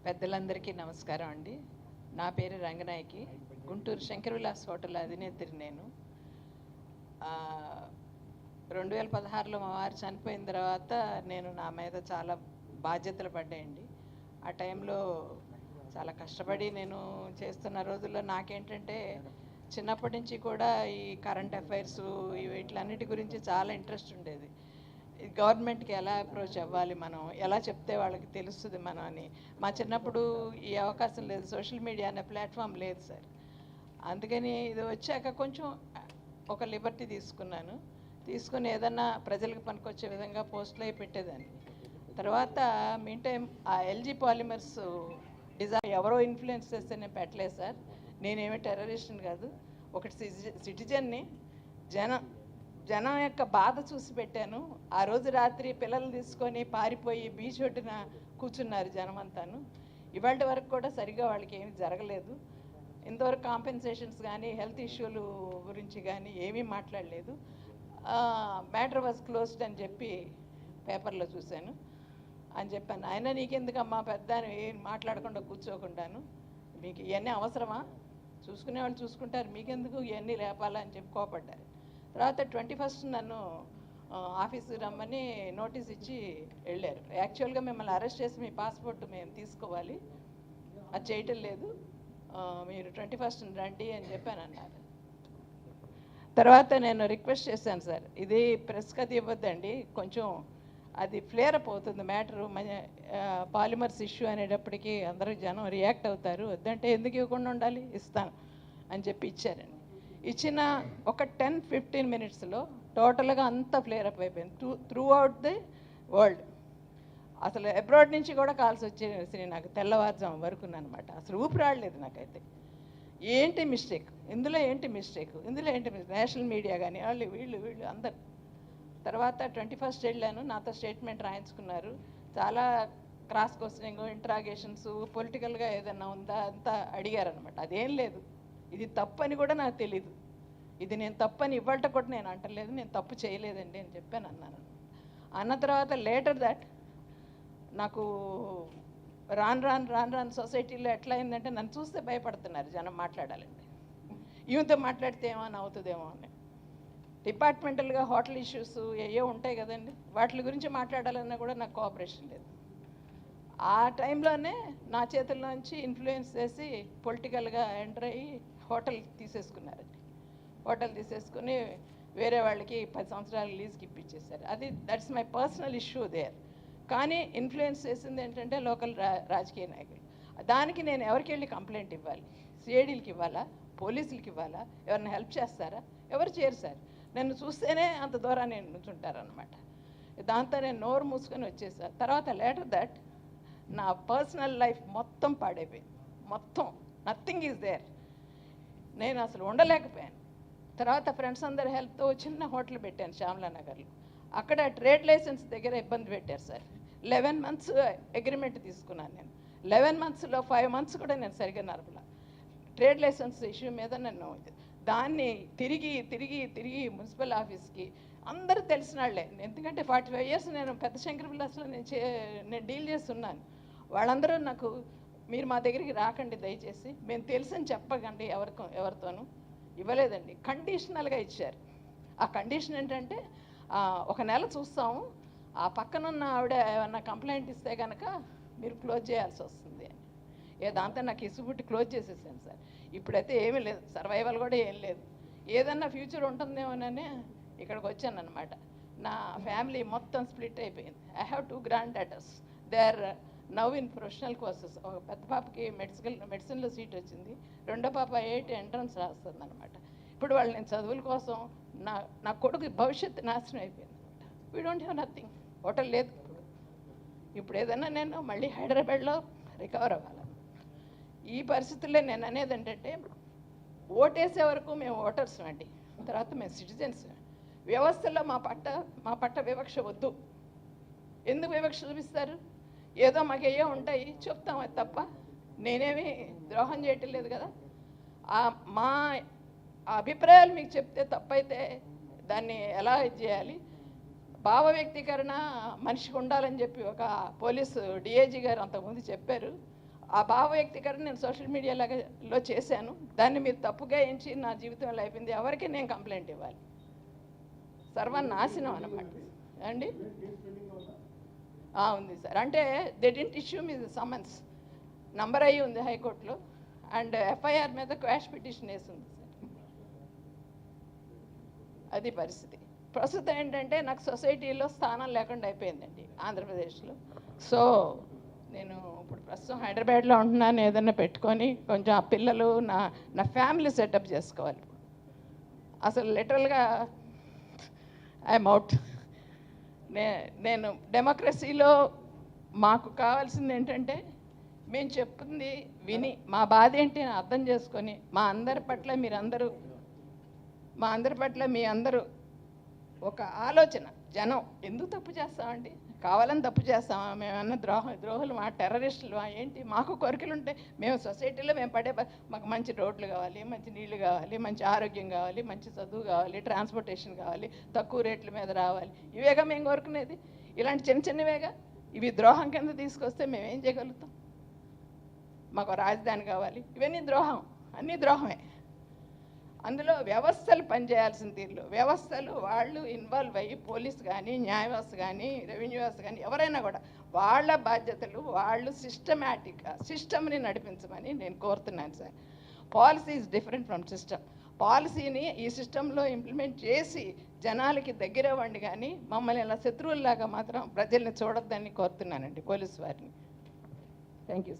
పెద్దలందరికీ నమస్కారం అండి. నా పేరు రంగనాయకి. గుంటూరు శంకర్ విలాస్ హోటల్ అధినేత్రి నేను. 2016లో మా వారు చనిపోయిన తర్వాత నా మీద చాలా బాధ్యతలు పడ్డాయండి. ఆ టైంలో చాలా కష్టపడి నేను చేస్తున్న రోజుల్లో నాకేంటంటే చిన్నప్పటి నుంచి కూడా ఈ కరెంట్ అఫైర్స్ వీటిలన్నిటి గురించి చాలా ఇంట్రెస్ట్ ఉండేది. గవర్నమెంట్కి ఎలా అప్రోచ్ అవ్వాలి, మనం ఎలా చెప్తే వాళ్ళకి తెలుస్తుంది మనం అని. మా చిన్నప్పుడు ఈ అవకాశం లేదు, సోషల్ మీడియా అనే ప్లాట్ఫామ్ లేదు సార్. అందుకని ఇది వచ్చాక కొంచెం ఒక లిబర్టీ తీసుకుని ఏదన్నా ప్రజలకు పనికొచ్చే విధంగా పోస్టులు అయి పెట్టేదాన్ని. తర్వాత మీన్ టైం ఆ ఎల్జీ పాలిమర్స్ డిజైన్ ఎవరో ఇన్ఫ్లుయెన్స్ చేస్తే నేను పెట్టలేదు సార్. నేనేమీ టెర్రరిస్ట్ని కాదు, ఒకటి సిటిజన్ని. జనం యొక్క బాధ చూసి పెట్టాను. ఆ రోజు రాత్రి పిల్లలు తీసుకొని పారిపోయి బీచ్ ఒడ్డున కూర్చున్నారు జనం అంతాను. ఇవాళ వరకు కూడా సరిగా వాళ్ళకి ఏమీ జరగలేదు. ఇంతవరకు కాంపెన్సేషన్స్ కానీ హెల్త్ ఇష్యూలు గురించి కానీ ఏమీ మాట్లాడలేదు. మ్యాటర్ వాజ్ క్లోజ్డ్ అని చెప్పి పేపర్లో చూశాను అని చెప్పాను. ఆయన నీకెందుకమ్మా పెద్ద ఏం మాట్లాడకుండా కూర్చోకుండాను, మీకు ఇవన్నీ అవసరమా, చూసుకునే వాళ్ళు చూసుకుంటారు, మీకెందుకు ఇవన్నీ లేపాలని చెప్పి కోపడ్డారు. తర్వాత 21st నన్ను ఆఫీస్కి రమ్మని నోటీస్ ఇచ్చి వెళ్ళారు. యాక్చువల్గా మిమ్మల్ని అరెస్ట్ చేసి మీ పాస్పోర్ట్ మేము తీసుకోవాలి, అది చేయటం లేదు, మీరు 21st రండి అని చెప్పాను అన్నారు. తర్వాత నేను రిక్వెస్ట్ చేశాను, సార్ ఇది ప్రెస్కి అది ఇవ్వద్దండి, కొంచెం అది ఫ్లేర్ అప్ అవుతుంది మ్యాటరు, పాలిమర్స్ ఇష్యూ అనేటప్పటికీ అందరూ జనం రియాక్ట్ అవుతారు, వద్దంటే ఎందుకు ఇవ్వకుండా ఉండాలి, ఇస్తాను అని చెప్పి ఇచ్చారండి. ఇచ్చిన ఒక 10-15 మినిట్స్లో టోటల్గా అంతా ఫ్లేర్ అప్ అయిపోయింది త్రూ అవుట్ ది వరల్డ్. అసలు అబ్రాడ్ నుంచి కూడా కాల్స్ వచ్చేసి నాకు తెల్లవారుజాము వరకు అనమాట. అసలు ఊపిరాడలేదు నాకైతే. ఏంటి మిస్టేక్ ఇందులో, నేషనల్ మీడియా కానీ వీళ్ళు అందరు. తర్వాత 21st వెళ్ళాను, నాతో స్టేట్మెంట్ రాయించుకున్నారు. చాలా క్రాస్ క్వశ్చనింగ్, ఇంట్రాగేషన్స్, పొలిటికల్గా ఏదైనా ఉందా అంతా అడిగారనమాట. అదేం లేదు, ఇది తప్పు అని కూడా నాకు తెలీదు, ఇది నేను తప్పని ఇవ్వట కూడా నేను అంటలేదు, నేను తప్పు చేయలేదండి అని చెప్పాను అన్నాను. అన్న తర్వాత లేటర్ దట్ నాకు రాను సొసైటీలో ఎట్లా అయిందంటే నన్ను చూస్తే భయపడుతున్నారు జనం మాట్లాడాలండి. ఈమెతో మాట్లాడితే ఏమైనా అవుతుందేమో అని. డిపార్ట్మెంటల్గా హోటల్ ఇష్యూస్ ఏవో ఉంటాయి కదండి, వాటి గురించి మాట్లాడాలన్నా కూడా నాకు కోఆపరేషన్ లేదు. ఆ టైంలోనే నా చేతుల్లోంచి ఇన్ఫ్లుయెన్స్ చేసి పొలిటికల్గా ఎంటర్ అయ్యి హోటల్ తీసేసుకున్నారండి. హోటల్ తీసేసుకుని వేరే వాళ్ళకి 10 సంవత్సరాలు లీజ్కి ఇప్పించేశారు. That's my personal issue there. కానీ ఇన్ఫ్లుయెన్స్ చేసింది ఏంటంటే లోకల్ రాజకీయ నాయకులు. దానికి నేను ఎవరికి వెళ్ళి కంప్లైంట్ ఇవ్వాలి? సిఐడీలకి ఇవ్వాలా, పోలీసులకి ఇవ్వాలా? ఎవరిని హెల్ప్ చేస్తారా? ఎవరు చేయరు సార్. నన్ను చూస్తేనే అంత దూరాన్ని నుంచుంటారనమాట. దాంతో నేను నోరు మూసుకొని వచ్చేసాను. తర్వాత లేటర్ దట్ నా పర్సనల్ లైఫ్ మొత్తం పాడైపోయింది, మొత్తం నథింగ్ ఈజ్ దేర్. నేను అసలు ఉండలేకపోయాను. తర్వాత ఫ్రెండ్స్ అందరి హెల్ప్తో చిన్న హోటల్ పెట్టాను శ్యామలా నగర్లో. అక్కడ ట్రేడ్ లైసెన్స్ దగ్గర ఇబ్బంది పెట్టారు సార్. 11 months అగ్రిమెంట్ తీసుకున్నాను నేను. 11 monthsలో 5 months కూడా నేను సరిగ్గా నడపలా. ట్రేడ్ లైసెన్స్ ఇష్యూ మీద నన్ను దాన్ని తిరిగి మున్సిపల్ ఆఫీస్కి అందరూ తెలిసిన వాళ్ళే, ఎందుకంటే 45 years నేను పెద్ద శంకర్ విలాస్లో నేను డీల్ చేస్తున్నాను. వాళ్ళందరూ నాకు మీరు మా దగ్గరికి రాకండి దయచేసి, మేము తెలుసని చెప్పకండి ఎవరితోనూ ఇవ్వలేదండి. కండిషనల్గా ఇచ్చారు. ఆ కండిషన్ ఏంటంటే 1 నెల చూస్తాము, ఆ పక్కనున్న ఆవిడ ఏమన్నా కంప్లైంట్ ఇస్తే కనుక మీరు క్లోజ్ చేయాల్సి వస్తుంది అని. దాంతో నాకు ఇసుబుట్టి క్లోజ్ చేసేసాను సార్. ఇప్పుడైతే ఏమీ లేదు, సర్వైవల్ కూడా ఏం లేదు. ఏదన్నా ఫ్యూచర్ ఉంటుందేమోనని ఇక్కడికి వచ్చాను అనమాట. నా ఫ్యామిలీ మొత్తం స్ప్లిట్ అయిపోయింది. I have 2 granddaughters. They are now in professional courses. ఒక పెద్ద పాపకి మెడిసిన్లో సీట్ వచ్చింది, రెండో పాప 8 ఎంట్రన్స్ రాస్తుంది అనమాట. ఇప్పుడు వాళ్ళు నేను చదువుల కోసం నా కొడుకు భవిష్యత్తు నాశనం అయిపోయింది అనమాట. We don't have nothing. Hotel లేదు ఇప్పుడు ఏదన్నా నేను మళ్ళీ హైదరాబాద్లో రికవర్ అవ్వాలి. ఈ పరిస్థితుల్లో నేను అనేది ఏంటంటే, ఓటేసే వరకు మేము ఓటర్స్ అండి, తర్వాత మేము సిటిజన్స్. వ్యవస్థలో మా పట్ట వివక్ష వద్దు. ఎందుకు వివక్ష చూపిస్తారు? ఏదో మాకు ఏయో ఉంటాయి చెప్తాం, అది తప్ప నేనేమి ద్రోహం చేయటం లేదు కదా. మా అభిప్రాయాలు మీకు చెప్తే తప్పైతే దాన్ని ఎలా చేయాలి? భావ వ్యక్తీకరణ మనిషికి ఉండాలని చెప్పి ఒక పోలీసు డిఐజీ గారు అంతకుముందు చెప్పారు. ఆ భావ వ్యక్తీకరణ నేను సోషల్ మీడియాలో చేశాను. దాన్ని మీరు తప్పుగా ఎంచి నా జీవితంలో అయిపోయింది, ఎవరికి నేను కంప్లైంట్ ఇవ్వాలి? సర్వనాశనం అన్నమాట అండి. ఉంది సార్. అంటే they didn't issue me summons, number అయ్యి ఉంది హైకోర్టులో, అండ్ ఎఫ్ఐఆర్ మీద క్వాష్ పిటిషన్ వేసింది సార్. అది పరిస్థితి. ప్రస్తుతం ఏంటంటే నాకు సొసైటీలో స్థానం లేకుండా అయిపోయిందండి ఆంధ్రప్రదేశ్లో. సో నేను ఇప్పుడు ప్రస్తుతం హైదరాబాద్లో ఉంటున్నాను. ఏదైనా పెట్టుకొని కొంచెం ఆ పిల్లలు నా ఫ్యామిలీ సెటప్ చేసుకోవాలి. అసలు లిటరల్గా ఐఎమ్ అవుట్. నేను డెమోక్రసీలో మాకు కావాల్సింది ఏంటంటే మేము చెప్తుంది విని మా బాధ ఏంటి అని అర్థం చేసుకొని మా అందరి పట్ల మీ అందరూ ఒక ఆలోచన. జనం ఎందుకు తప్పు చేస్తామండి? కావాలని తప్పు చేస్తామా? మేమన్నా ద్రోహులు, మా టెర్రరిస్టులు ఏంటి? మాకు కోరికలు ఉంటాయి. మేము సొసైటీలో మేము మాకు మంచి రోడ్లు కావాలి, మంచి నీళ్లు కావాలి, మంచి ఆరోగ్యం కావాలి, మంచి చదువు కావాలి, ట్రాన్స్పోర్టేషన్ కావాలి, తక్కువ రేట్ల మీద రావాలి. ఇవేగా మేము కోరుకునేది. ఇలాంటి చిన్న చిన్నవేగా. ఇవి ద్రోహం కింద తీసుకొస్తే మేమేం చేయగలుగుతాం? మాకు రాజధాని కావాలి, ఇవన్నీ ద్రోహం, అన్నీ ద్రోహమే. అందులో వ్యవస్థలు పనిచేయాల్సిన తీరులో వ్యవస్థలు వాళ్ళు ఇన్వాల్వ్ అయ్యి, పోలీస్ కానీ, న్యాయ వ్యవస్థ కానీ, రెవెన్యూ వ్యవస్థ కానీ, ఎవరైనా కూడా వాళ్ళ బాధ్యతలు వాళ్ళు సిస్టమేటిక్గా సిస్టమ్ని నడిపించమని నేను కోరుతున్నాను sir. Policy is different from system. పాలసీని ఈ సిస్టంలో ఇంప్లిమెంట్ చేసి జనాలకి దగ్గర అవ్వండి, కానీ మమ్మల్ని ఇలా శత్రువుల్లాగా మాత్రం ప్రజల్ని చూడొద్దని కోరుతున్నానండి పోలీసు వారిని. Thank you.